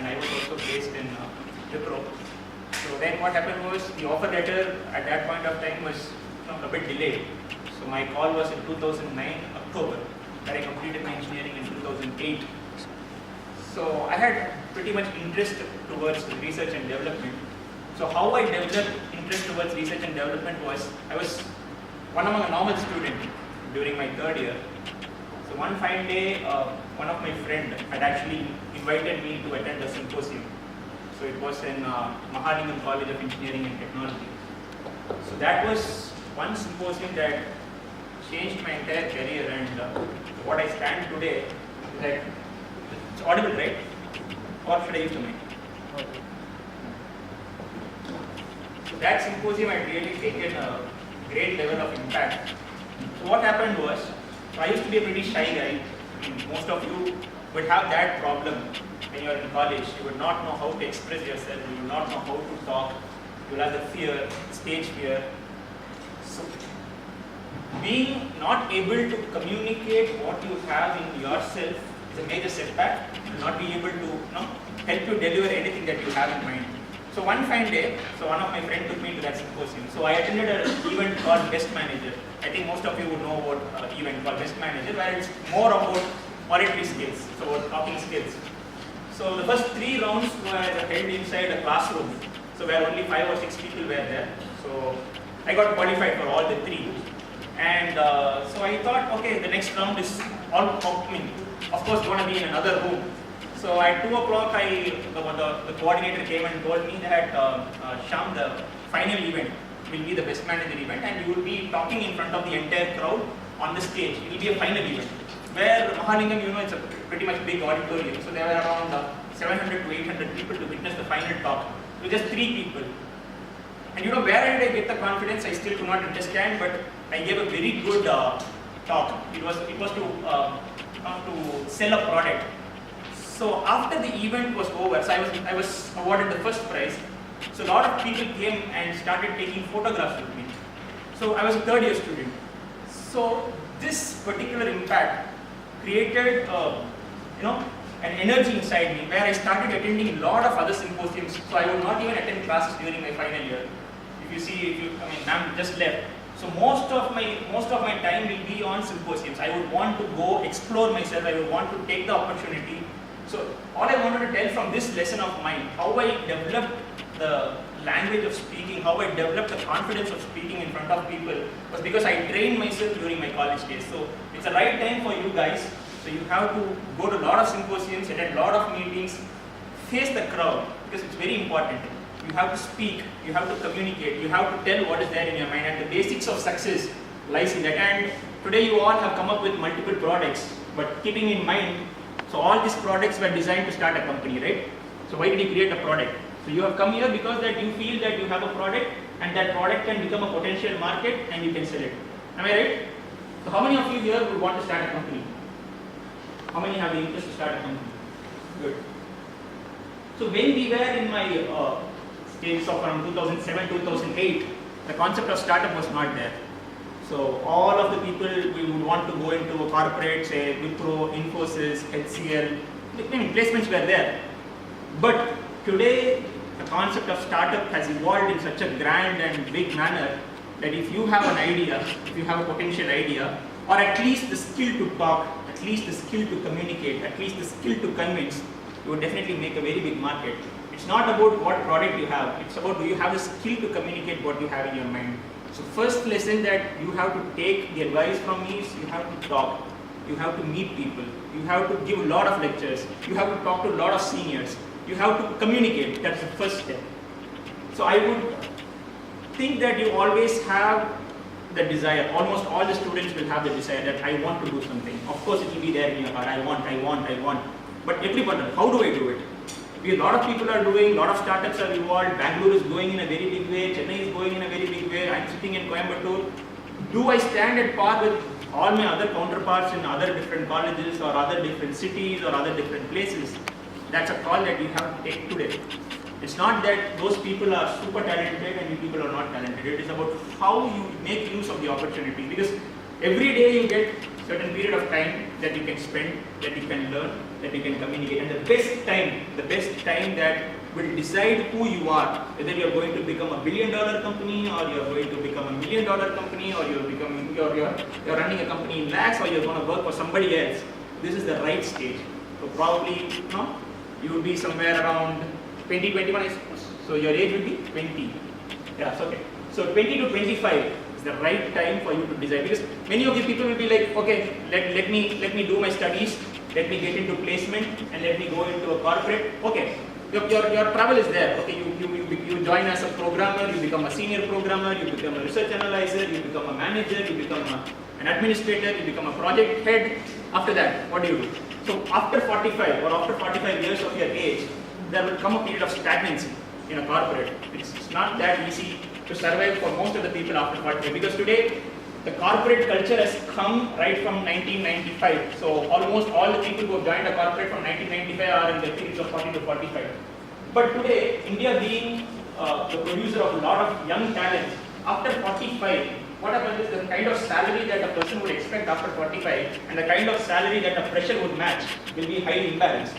and I was also based in Wipro. So then what happened was the offer letter at that point of time was a bit delayed. So my call was in 2009 October, where I completed my engineering in 2008. So I had pretty much interest towards research and development. So how I developed interest towards research and development was, I was one among a normal student during my third year. So one fine day, one of my friends had actually invited me to attend a symposium. So it was in MHRD College of Engineering and Technology. So that was one symposium that changed my entire career, and what I stand today is that it's audible, right? Or should I use the mic? So that symposium had really taken a great level of impact. So what happened was, I used to be a pretty shy guy. I mean, most of you would have that problem when you are in college. You would not know how to express yourself, you would not know how to talk, you will have the fear, stage fear. So, being not able to communicate what you have in yourself is a major setback. You will not be able to help you deliver anything that you have in mind. So one fine day, so one of my friends took me to that symposium. So I attended an event called Best Manager. I think most of you would know about an event called Best Manager, where it's more about oratory skills, so about talking skills. So the first 3 rounds were held inside a classroom, so where only 5 or 6 people were there. So I got qualified for all the 3. And so I thought, okay, the next round is of course going to be in another room. So at 2 o'clock, the coordinator came and told me that Shyam, the final event will be the Best Manager event, and you will be talking in front of the entire crowd on the stage. It will be a final event, where Mahalingam, it's a pretty much big auditorium. So there were around 700 to 800 people to witness the final talk. So just 3 people. And where did I get the confidence? I still do not understand, but I gave a very good talk. It was to sell a product. So after the event was over, so I was awarded the first prize. So a lot of people came and started taking photographs with me. So I was a third year student. So this particular impact created an energy inside me, where I started attending a lot of other symposiums. So I would not even attend classes during my final year. If you see, ma'am just left. So most of my time will be on symposiums. I would want to go explore myself. I would want to take the opportunity. So all I wanted to tell from this lesson of mine, how I developed the language of speaking, how I developed the confidence of speaking in front of people, was because I trained myself during my college days. So it's the right time for you guys. So you have to go to a lot of symposiums, attend a lot of meetings, face the crowd, because it's very important. You have to speak, you have to communicate, you have to tell what is there in your mind, and the basics of success lies in that. And today you all have come up with multiple products, but keeping in mind, so all these products were designed to start a company, right? So why did you create a product? So you have come here because that you feel that you have a product, and that product can become a potential market and you can sell it. Am I right? So how many of you here would want to start a company? How many have the interest to start a company? Good. So when we were in my stages of around 2007, 2008, the concept of startup was not there. So all of the people we would want to go into a corporate, say Wipro, Infosys, HCL, placements were there. But today, the concept of startup has evolved in such a grand and big manner that if you have an idea, if you have a potential idea, or at least the skill to talk, at least the skill to communicate, at least the skill to convince, you would definitely make a very big market. It's not about what product you have, it's about do you have the skill to communicate what you have in your mind. So first lesson that you have to take the advice from me is you have to talk, you have to meet people, you have to give a lot of lectures, you have to talk to a lot of seniors, you have to communicate. That's the first step. So I would think that you always have the desire, almost all the students will have the desire that I want to do something. Of course it will be there in your heart, I want. But everyone, how do I do it? A lot of people are doing, a lot of startups are involved, Bangalore is going in a very big way, Chennai is going in a very big way, I'm sitting in Coimbatore. Do I stand at par with all my other counterparts in other different colleges or other different cities or other different places? That's a call that you have to take today. It's not that those people are super talented and you people are not talented. It is about how you make use of the opportunity, because every day you get certain period of time that you can spend, that you can learn, that you can communicate. And the best time that will decide who you are, whether you're going to become $1 billion company, or you're going to become $1 million company, or you're running a company in lakhs, or you're going to work for somebody else. This is the right stage. So probably, you will be somewhere around 20, 21, I suppose. So your age will be 20. Yeah, so okay. So 20 to 25 is the right time for you to decide, because many of you people will be like, okay, let me do my studies, let me get into placement, and let me go into a corporate. Okay, your travel is there. Okay, you join as a programmer, you become a senior programmer, you become a research analyzer, you become a manager, you become an administrator, you become a project head. After that, what do? So after 45 or after 45 years of your age, there will come a period of stagnancy in a corporate. It's not that easy to survive for most of the people after 45, because today the corporate culture has come right from 1995. So almost all the people who have joined a corporate from 1995 are in the periods of 40 to 45. But today, India being the producer of a lot of young talent, after 45, what happens is the kind of salary that a person would expect after 45 and the kind of salary that a fresher would match will be highly imbalanced.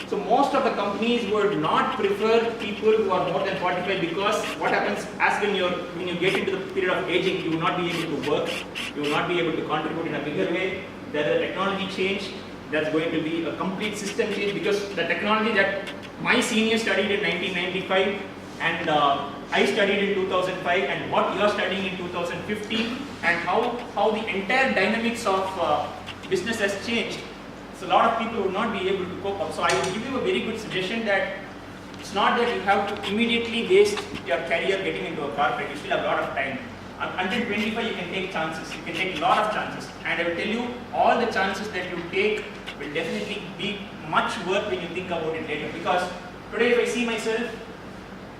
So most of the companies would not prefer people who are more than 45, because what happens as when you get into the period of aging, you will not be able to work, you will not be able to contribute in a bigger way. There is a technology change, there's going to be a complete system change, because the technology that my senior studied in 1995 and I studied in 2005, and what you are studying in 2015, and how the entire dynamics of business has changed. So a lot of people will not be able to cope up. So I will give you a very good suggestion that it's not that you have to immediately waste your career getting into a corporate. You still have a lot of time. Until 25, you can take chances. You can take a lot of chances. And I will tell you, all the chances that you take will definitely be much worth when you think about it later. Because today, if I see myself,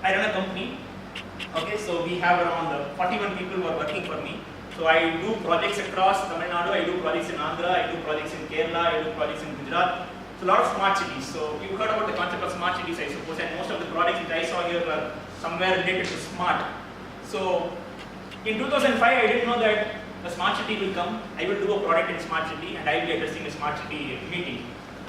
I run a company. Okay, so we have around 41 people who are working for me. So I do projects across Tamil Nadu, I do projects in Andhra, I do projects in Kerala, I do projects in Gujarat. So a lot of smart cities. So you've heard about the concept of smart cities, I suppose, and most of the projects that I saw here were somewhere related to smart. So in 2005, I didn't know that a smart city will come. I will do a product in smart city, and I will be addressing a smart city meeting.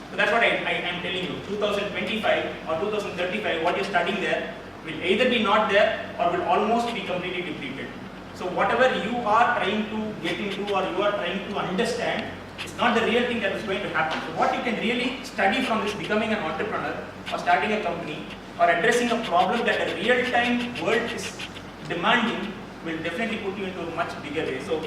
So that's what I am telling you. 2025 or 2035, what you're studying there will either be not there or will almost be completely depleted. So whatever you are trying to get into or you are trying to understand, it's not the real thing that is going to happen. So what you can really study from this becoming an entrepreneur or starting a company or addressing a problem that a real-time world is demanding will definitely put you into a much bigger way. So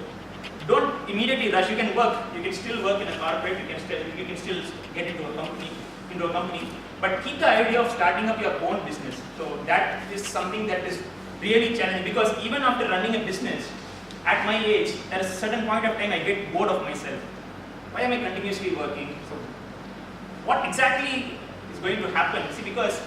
don't immediately rush. You can work. You can still work in a corporate. You can still get into a company. But keep the idea of starting up your own business. So that is something that is really challenging, because even after running a business, at my age, there is a certain point of time I get bored of myself. Why am I continuously working? So what exactly is going to happen? See, because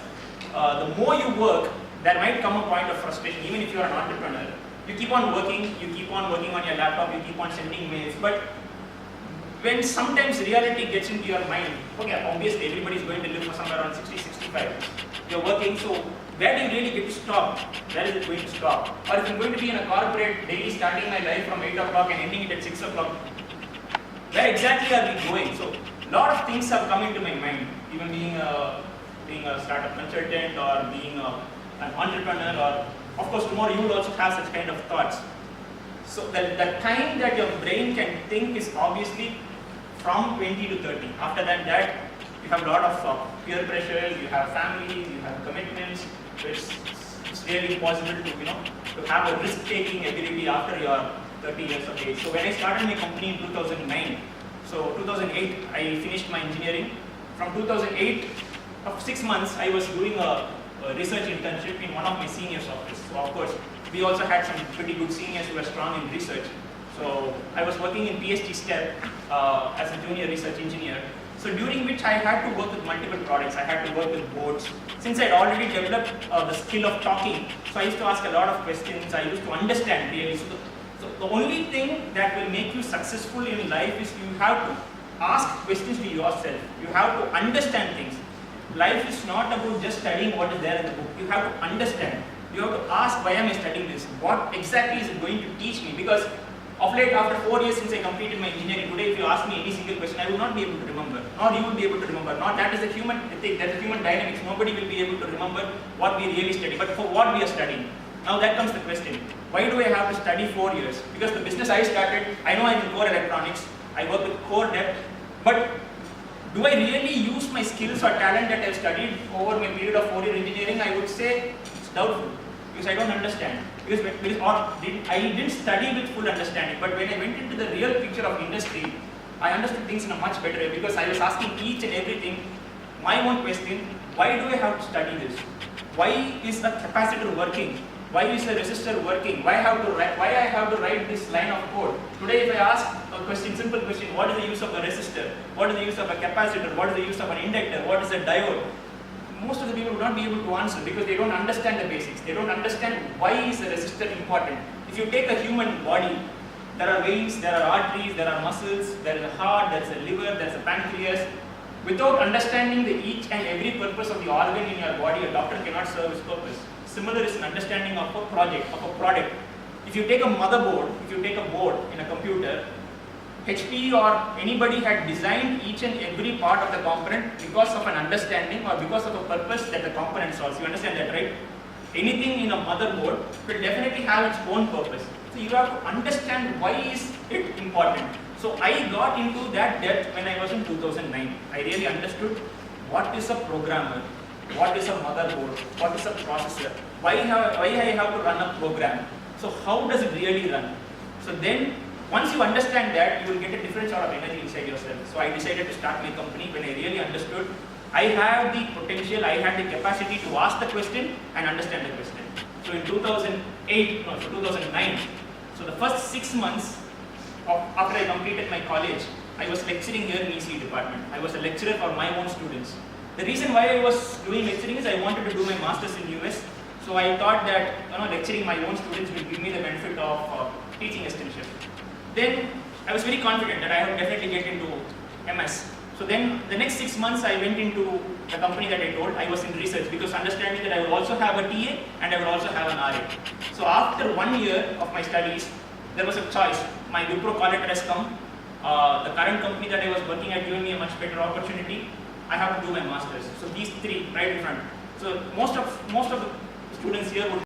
the more you work, there might come a point of frustration. Even if you are an entrepreneur, you keep on working on your laptop, you keep on sending mails, but when sometimes reality gets into your mind, okay, obviously everybody is going to live for somewhere around 60, 65. You're working, so where do you really get to stop? Where is it going to stop? Or if I'm going to be in a corporate, daily starting my life from 8 o'clock and ending it at 6 o'clock, where exactly are we going? So a lot of things have come into my mind, even being a startup consultant or being an entrepreneur, or of course tomorrow you will also have such kind of thoughts. So the time that your brain can think is obviously from 20 to 30. After that you have a lot of peer pressures, you have families, you have commitments. So it's really impossible to have a risk-taking ability after your 30 years of age. So when I started my company in 2009, so 2008 I finished my engineering. From 2008, of 6 months, I was doing a research internship in one of my seniors' office. So of course, we also had some pretty good seniors who were strong in research. So I was working in PhD step as a junior research engineer. So during which I had to work with multiple products. I had to work with boards. Since I had already developed the skill of talking, so I used to ask a lot of questions. I used to understand really. So the only thing that will make you successful in life is you have to ask questions to yourself. You have to understand things. Life is not about just studying what is there in the book. You have to understand. You have to ask, why am I studying this? What exactly is it going to teach me? Because Of late, after 4 years since I completed my engineering, today if you ask me any single question, I will not be able to remember. Nor you will be able to remember. Nor that is the human thing, that's the human dynamics. Nobody will be able to remember what we really study. But for what we are studying. Now that comes the question. Why do I have to study 4 years? Because the business I started, I know I'm in core electronics, I work with core depth, but do I really use my skills or talent that I've studied over my period of 4-year engineering? I would say it's doubtful, because I don't understand. I didn't study with full understanding, but when I went into the real picture of industry, I understood things in a much better way, because I was asking each and everything, my own question, why do I have to study this? Why is a capacitor working? Why is a resistor working? Why I have to write this line of code? Today if I ask a question, simple question, what is the use of a resistor? What is the use of a capacitor? What is the use of an inductor? What is a diode? Most of the people will not be able to answer because they don't understand the basics. They don't understand why is a resistor important. If you take a human body, there are veins, there are arteries, there are muscles, there is a heart, there is a liver, there is a pancreas. Without understanding the each and every purpose of the organ in your body, a doctor cannot serve his purpose. Similar is an understanding of a project, of a product. If you take a motherboard, if you take a board in a computer, HP or anybody had designed each and every part of the component because of an understanding or because of a purpose that the component solves. You understand that, right? Anything in a motherboard will definitely have its own purpose. So you have to understand why is it important. So I got into that depth when I was in 2009. I really understood what is a programmer, what is a motherboard, what is a processor, why I have to run a program. So how does it really run? So then once you understand that, you will get a different sort of energy inside yourself. So I decided to start my company when I really understood I have the potential, I had the capacity to ask the question and understand the question. So in 2009, so the first 6 months after I completed my college, I was lecturing here in ECE department. I was a lecturer for my own students. The reason why I was doing lecturing is I wanted to do my masters in US. So I thought that lecturing my own students will give me the benefit of teaching extension. Then I was very confident that I would definitely get into MS. So then the next 6 months I went into the company that I told. I was in research because understanding that I will also have a TA and I will also have an RA. So after 1 year of my studies, there was a choice. My Wipro call letter has come. The current company that I was working at giving me a much better opportunity. I have to do my masters. So these three right in front. So most of the students here would